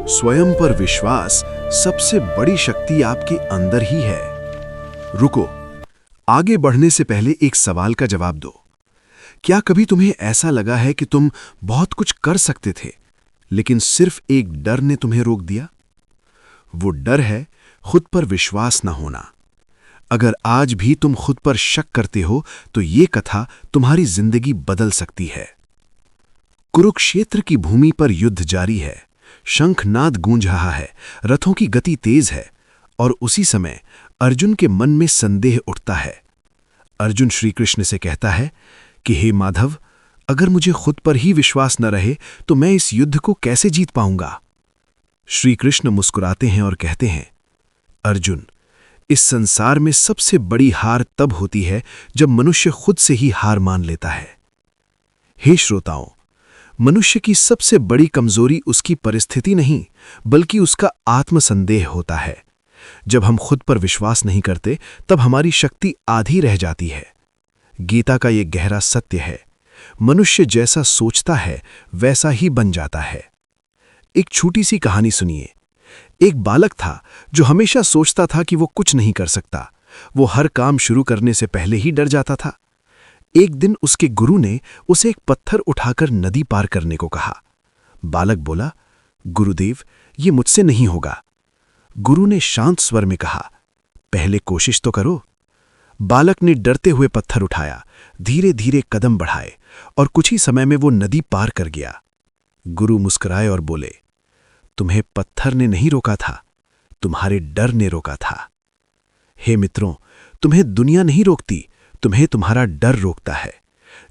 स्वयं पर विश्वास सबसे बड़ी शक्ति आपके अंदर ही है। रुको, आगे बढ़ने से पहले एक सवाल का जवाब दो। क्या कभी तुम्हें ऐसा लगा है कि तुम बहुत कुछ कर सकते थे, लेकिन सिर्फ एक डर ने तुम्हें रोक दिया? वो डर है खुद पर विश्वास न होना। अगर आज भी तुम खुद पर शक करते हो, तो ये कथा तुम्हारी जिंदगी बदल सकती है। कुरुक्षेत्र की भूमि पर युद्ध जारी है। शंखनाद गूंज रहा है, रथों की गति तेज है, और उसी समय अर्जुन के मन में संदेह उठता है। अर्जुन श्री कृष्ण से कहता है कि हे माधव, अगर मुझे खुद पर ही विश्वास न रहे तो मैं इस युद्ध को कैसे जीत पाऊंगा? श्री कृष्ण मुस्कुराते हैं और कहते हैं, अर्जुन, इस संसार में सबसे बड़ी हार तब होती है जब मनुष्य खुद से ही हार मान लेता है। हे श्रोताओं, मनुष्य की सबसे बड़ी कमजोरी उसकी परिस्थिति नहीं, बल्कि उसका आत्मसंदेह होता है। जब हम खुद पर विश्वास नहीं करते, तब हमारी शक्ति आधी रह जाती है। गीता का यह गहरा सत्य है, मनुष्य जैसा सोचता है वैसा ही बन जाता है। एक छोटी सी कहानी सुनिए। एक बालक था जो हमेशा सोचता था कि वो कुछ नहीं कर सकता। वो हर काम शुरू करने से पहले ही डर जाता था। एक दिन उसके गुरु ने उसे एक पत्थर उठाकर नदी पार करने को कहा। बालक बोला, गुरुदेव, ये मुझसे नहीं होगा। गुरु ने शांत स्वर में कहा, पहले कोशिश तो करो। बालक ने डरते हुए पत्थर उठाया, धीरे धीरे कदम बढ़ाए, और कुछ ही समय में वो नदी पार कर गया। गुरु मुस्कुराए और बोले, तुम्हें पत्थर ने नहीं रोका था, तुम्हारे डर ने रोका था। हे मित्रों, तुम्हें दुनिया नहीं रोकती, तुम्हें तुम्हारा डर रोकता है।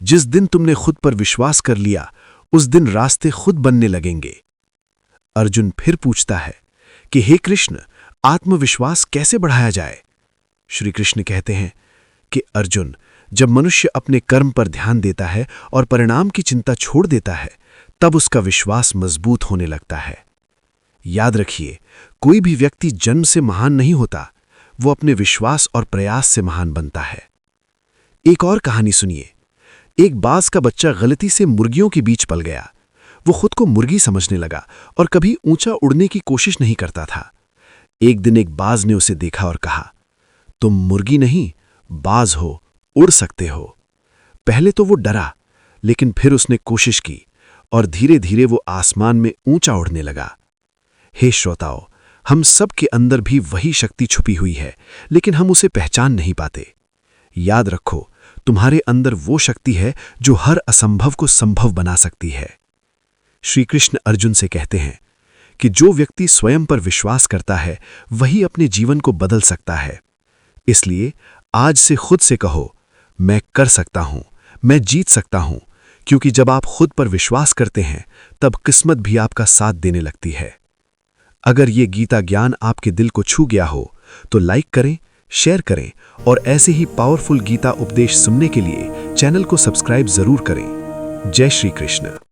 जिस दिन तुमने खुद पर विश्वास कर लिया, उस दिन रास्ते खुद बनने लगेंगे। अर्जुन फिर पूछता है कि हे कृष्ण, आत्मविश्वास कैसे बढ़ाया जाए? श्री कृष्ण कहते हैं कि अर्जुन, जब मनुष्य अपने कर्म पर ध्यान देता है और परिणाम की चिंता छोड़ देता है, तब उसका विश्वास मजबूत होने लगता है। याद रखिए, कोई भी व्यक्ति जन्म से महान नहीं होता, वो अपने विश्वास और प्रयास से महान बनता है। एक और कहानी सुनिए। एक बाज का बच्चा गलती से मुर्गियों के बीच पल गया। वो खुद को मुर्गी समझने लगा और कभी ऊंचा उड़ने की कोशिश नहीं करता था। एक दिन एक बाज ने उसे देखा और कहा, तुम मुर्गी नहीं, बाज हो, उड़ सकते हो। पहले तो वो डरा, लेकिन फिर उसने कोशिश की और धीरे धीरे वो आसमान में ऊंचा उड़ने लगा। हे श्रोताओं, हम सब के अंदर भी वही शक्ति छुपी हुई है, लेकिन हम उसे पहचान नहीं पाते। याद रखो, तुम्हारे अंदर वो शक्ति है जो हर असंभव को संभव बना सकती है। श्री कृष्ण अर्जुन से कहते हैं कि जो व्यक्ति स्वयं पर विश्वास करता है, वही अपने जीवन को बदल सकता है। इसलिए आज से खुद से कहो, मैं कर सकता हूं, मैं जीत सकता हूं, क्योंकि जब आप खुद पर विश्वास करते हैं, तब किस्मत भी आपका साथ देने लगती है। अगर ये गीता ज्ञान आपके दिल को छू गया हो, तो लाइक करें, शेयर करें, और ऐसे ही पावरफुल गीता उपदेश सुनने के लिए चैनल को सब्सक्राइब जरूर करें। जय श्री कृष्ण।